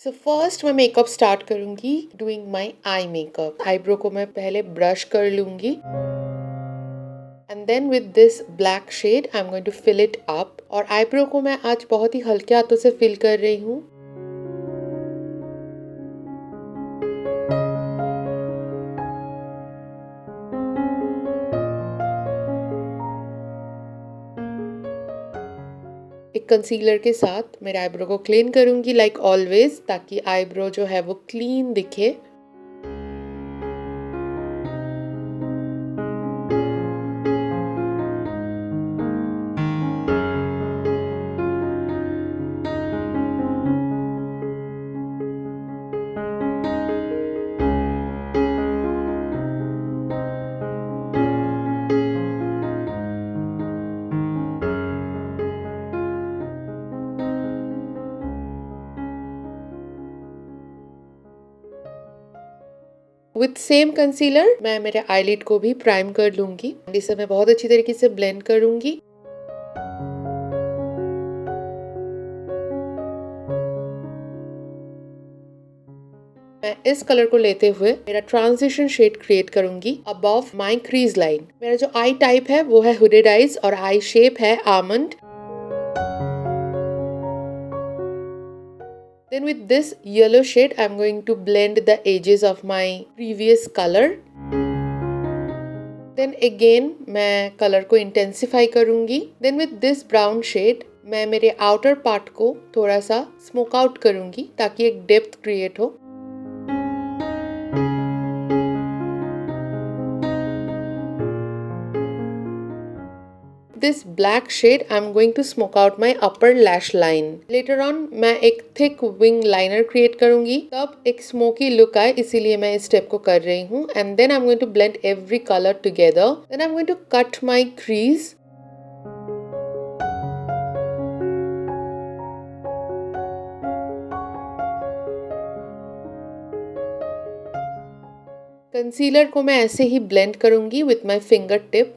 सो first मैं makeup start करूंगी doing my eye makeup. Eyebrow को मैं पहले ब्रश कर लूंगी and then with this black shade I am going to fill it up. और आईब्रो को मैं आज बहुत ही हल्के हाथों से फिल कर रही हूँ। एक कंसीलर के साथ मेरे आईब्रो को क्लीन करूंगी लाइक ऑलवेज, ताकि आईब्रो जो है वो क्लीन दिखे। विथ सेम कंसीलर मैं मेरे आईलिड को भी प्राइम कर लूंगी। इसे मैं बहुत अच्छी तरीके से ब्लेंड करूंगी। मैं इस कलर को लेते हुए मेरा ट्रांजिशन शेड क्रिएट करूंगी अबव माई क्रीज लाइन। मेरा जो आई टाइप है वो है हुडेड आईज और आई शेप है almond. Then with this yellow shade, I'm going to blend the edges of my previous color. Then again, मैं color को intensify करूँगी. Then with this brown shade, मैं मेरे outer part को थोड़ा सा smoke out करूँगी ताकि एक depth create हो. This black shade I'm going to smoke out my upper lash line. Later on मैं एक thick wing liner create करूँगी, तब एक smoky look आए, इसीलिए मैं इस step को कर रही हूँ. And then I'm going to blend every color together. Then I'm going to cut my crease. Concealer को मैं ऐसे ही blend करूँगी with my fingertip.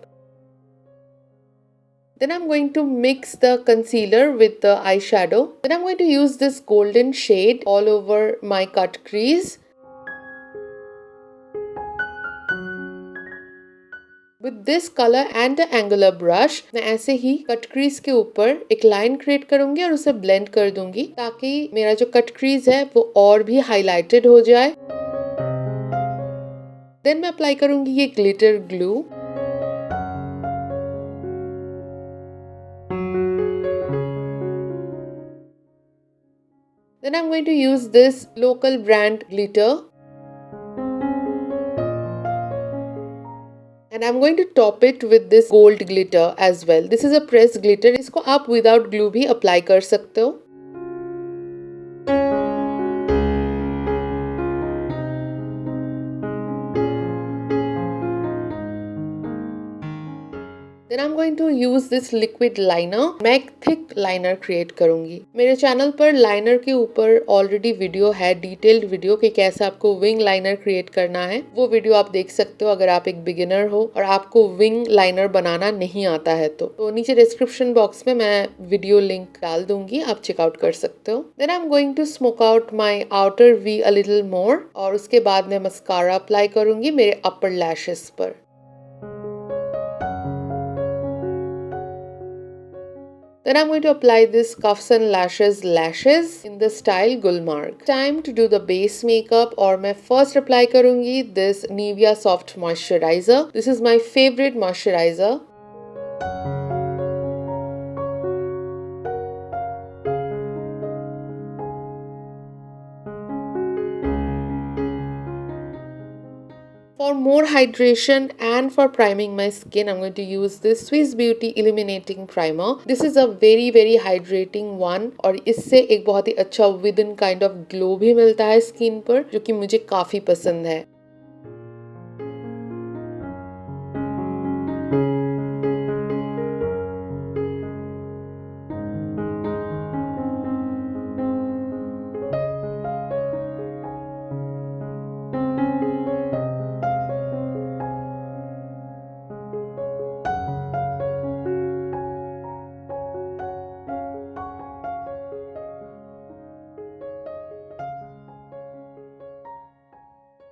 Then I'm going to mix the concealer with the eyeshadow. Then I'm going to use this golden shade all over my cut crease. With this color and the angular brush, मैं ऐसे ही cut crease के ऊपर एक line create करूँगी और उसे blend कर दूँगी ताकि मेरा जो cut crease है वो और भी highlighted हो जाए. Then मैं apply करूँगी ये glitter glue. Then I'm going to use this local brand glitter. And I'm going to top it with this gold glitter as well. This is a pressed glitter. इसको आप without glue भी apply कर सकते हो. Then I'm going to use this liquid liner. मैं एक thick liner create करूँगी. मेरे चैनल पर लाइनर के ऊपर ऑलरेडी वीडियो है, डिटेल्ड वीडियो कि कैसे आपको विंग लाइनर क्रिएट करना है. वो वीडियो आप देख सकते हो अगर आप एक बिगिनर हो और आपको विंग लाइनर बनाना नहीं आता है तो नीचे डिस्क्रिप्शन बॉक्स में मैं वीडियो लिंक डाल दूंगी, आप चेकआउट कर सकते हो. Then I'm going to smoke out my outer V a little more और उसके बाद मैं मस्कारा अप्लाई करूँगी मेरे अपर लैशेस पर. Then I'm going to apply this Cuffs and Lashes in the style Gulmarg. Time to do the base makeup और मैं first apply करूँगी this Nivea Soft Moisturizer. This is my favorite moisturizer. For more hydration and for priming my skin, I'm going to use this Swiss Beauty Illuminating Primer. This is a very hydrating one और इससे एक बहुत ही अच्छा within kind of glow भी मिलता है skin पर, जो कि मुझे काफी पसंद है.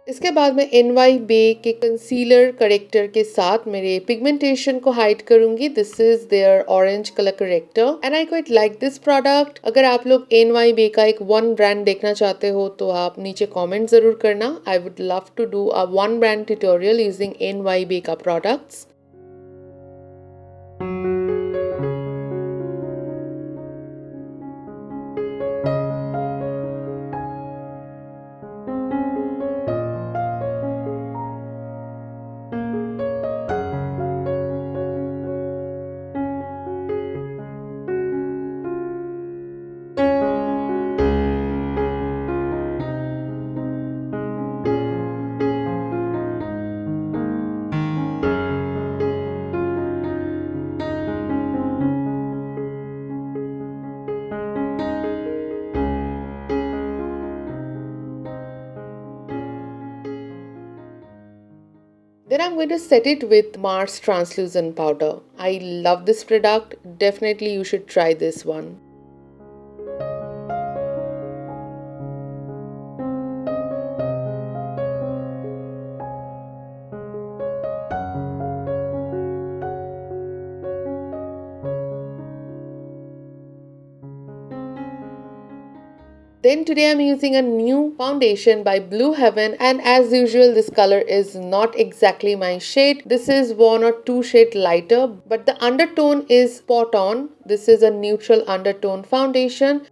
इसके बाद मैं NY बे के कंसीलर करेक्टर के साथ मेरे पिगमेंटेशन को हाइड करूंगी। This is their orange colour corrector and I quite like this product. अगर आप लोग NY बे का एक वन ब्रांड देखना चाहते हो तो आप नीचे कमेंट जरूर करना। I would love to do a one brand tutorial using NY Bae का products. Then I'm going to set it with Mars translucent powder. I love this product. Definitely you should try this one. Then today I'm using a new foundation by Blue Heaven, and as usual this color is not exactly my shade. This is 1 or 2 shades lighter, but the undertone is spot on. This is a neutral undertone foundation.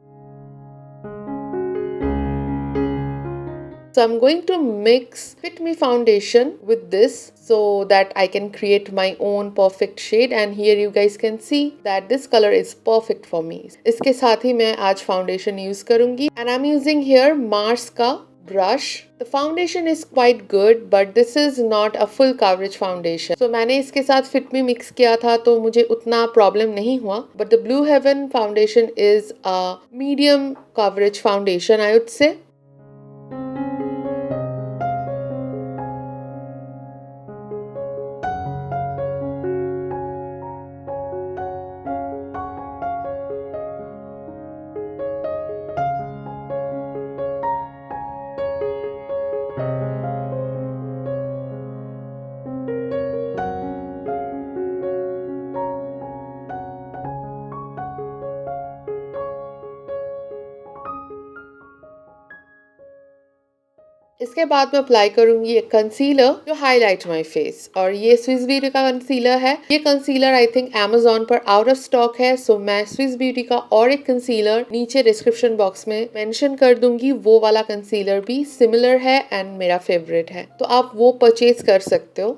So I'm going to mix Fit Me foundation with this so that I can create my own perfect shade, and here you guys can see that this color is perfect for me. इसके साथ ही मैं आज foundation use करूंगी and I'm using here Mars का brush. The foundation is quite good but this is not a full coverage foundation. So मैंने इसके साथ Fit Me mix किया था तो मुझे उतना problem नहीं हुआ. But the Blue Heaven foundation is a medium coverage foundation, I would say. इसके बाद मैं अप्लाई करूंगी एक कंसीलर जो हाईलाइट माय फेस, और ये स्विस ब्यूटी का कंसीलर है। ये कंसीलर आई थिंक Amazon पर आउट ऑफ स्टॉक है, सो मैं स्विस ब्यूटी का और एक कंसीलर नीचे डिस्क्रिप्शन बॉक्स में मेंशन कर दूंगी। वो वाला कंसीलर भी सिमिलर है एंड मेरा फेवरेट है, तो आप वो परचेज कर सकते हो।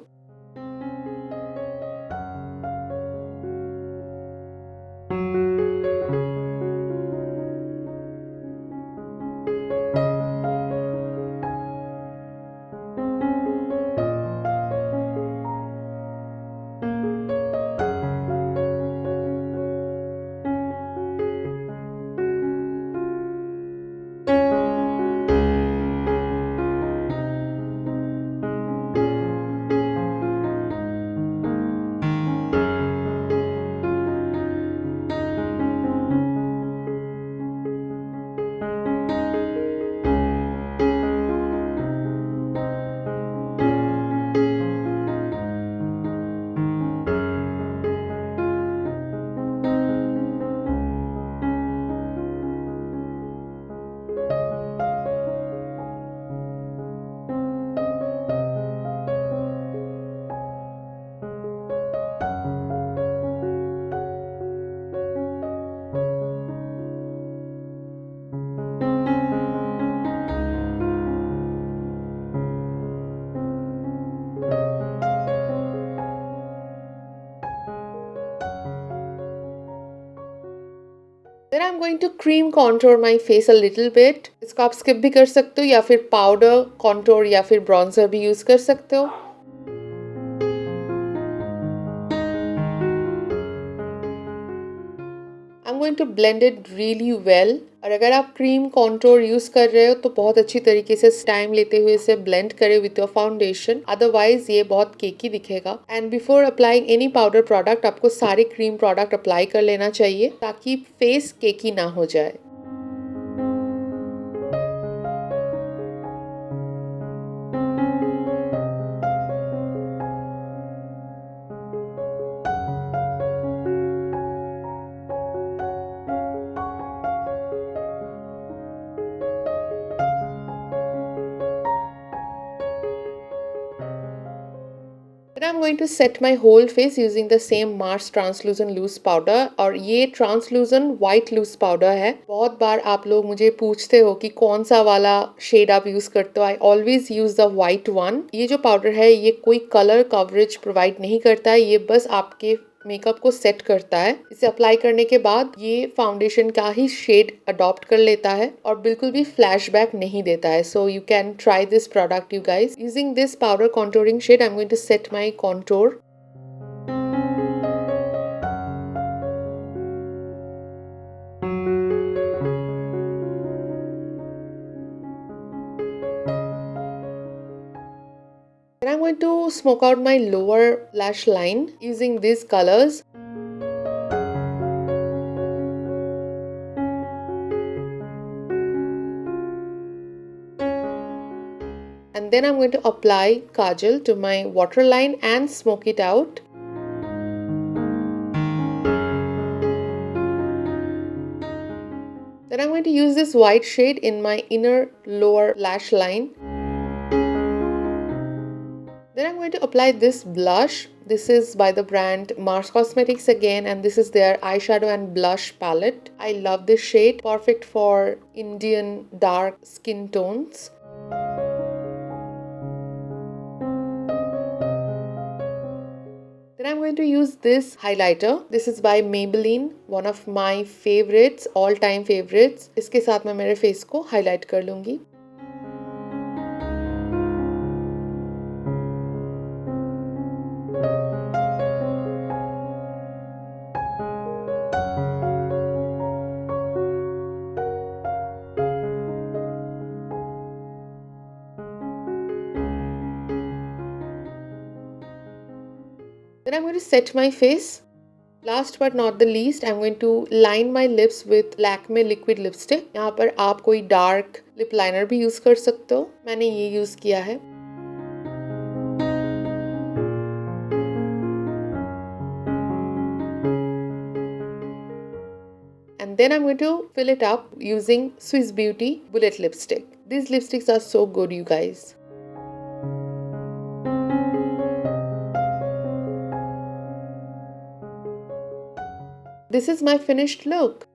Then I'm going to cream contour my face a little bit. इसको आप skip भी कर सकते हो या फिर powder contour या फिर bronzer भी use कर सकते हो। I'm going to blend it really well. और अगर आप क्रीम कॉन्टोर यूज कर रहे हो तो बहुत अच्छी तरीके से टाइम लेते हुए इसे ब्लेंड करें विथ योर फाउंडेशन, अदरवाइज ये बहुत केकी दिखेगा। And before applying any powder product आपको सारे क्रीम प्रोडक्ट अप्लाई कर लेना चाहिए ताकि फेस केकी ना हो जाए। I'm going to set my whole face using the same Mars Translucent Loose Powder और ये Translucent White Loose Powder है। बहुत बार आप लोग मुझे पूछते हो कि कौन सा वाला शेड आप यूज करते हो। I always use the white one। ये जो पाउडर है ये कोई कलर कवरेज प्रोवाइड नहीं करता है, ये बस आपके मेकअप को सेट करता है। इसे अप्लाई करने के बाद ये फाउंडेशन का ही शेड अडॉप्ट कर लेता है और बिल्कुल भी फ्लैशबैक नहीं देता है। So you can try this product you guys. Using this powder contouring shade I am going to set my contour. Then I'm going to smoke out my lower lash line using these colors. And then I'm going to apply kajal to my waterline and smoke it out. Then I'm going to use this white shade in my inner lower lash line. Then I'm going to apply this blush. This is by the brand Mars Cosmetics again, and this is their eyeshadow and blush palette. I love this shade, perfect for Indian dark skin tones. Then I'm going to use this highlighter. This is by Maybelline, one of my favorites, all-time favorites. इसके साथ मैं मेरे face को highlight कर लूँगी. Then I'm going to set my face. Last but not the least, I'm going to line my lips with Lakme liquid lipstick. यहाँ पर आप कोई dark lip liner भी यूज कर सकते हो, मैंने ये यूज किया है। And then I'm going to fill it up using Swiss Beauty Bullet lipstick. These lipsticks are so good, you guys. This is my finished look.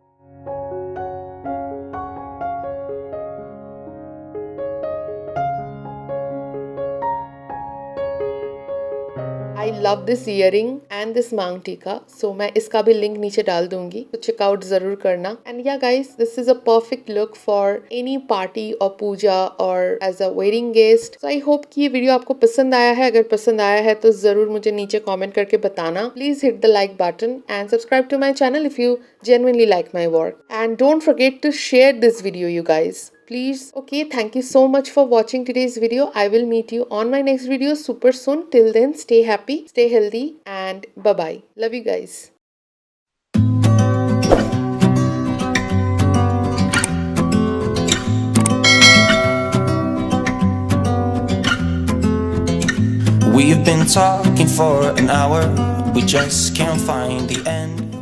I love this earring and this मांग टीका, so मैं इसका भी link नीचे डाल दूंगी, तो checkout जरूर करना। And yeah guys, this is a perfect look for any party or Puja or as a wedding guest. So I hope कि ये वीडियो आपको पसंद आया है। अगर पसंद आया है तो जरूर मुझे नीचे कमेंट करके बताना। Please hit the like button and subscribe to my channel if you genuinely like my work. And don't forget to share this video, you guys. Please. Okay, thank you so much for watching today's video. I will meet you on my next video super soon. Till then, stay happy, stay healthy, and bye-bye. Love you guys. We've been talking for an hour, we just can't find the end.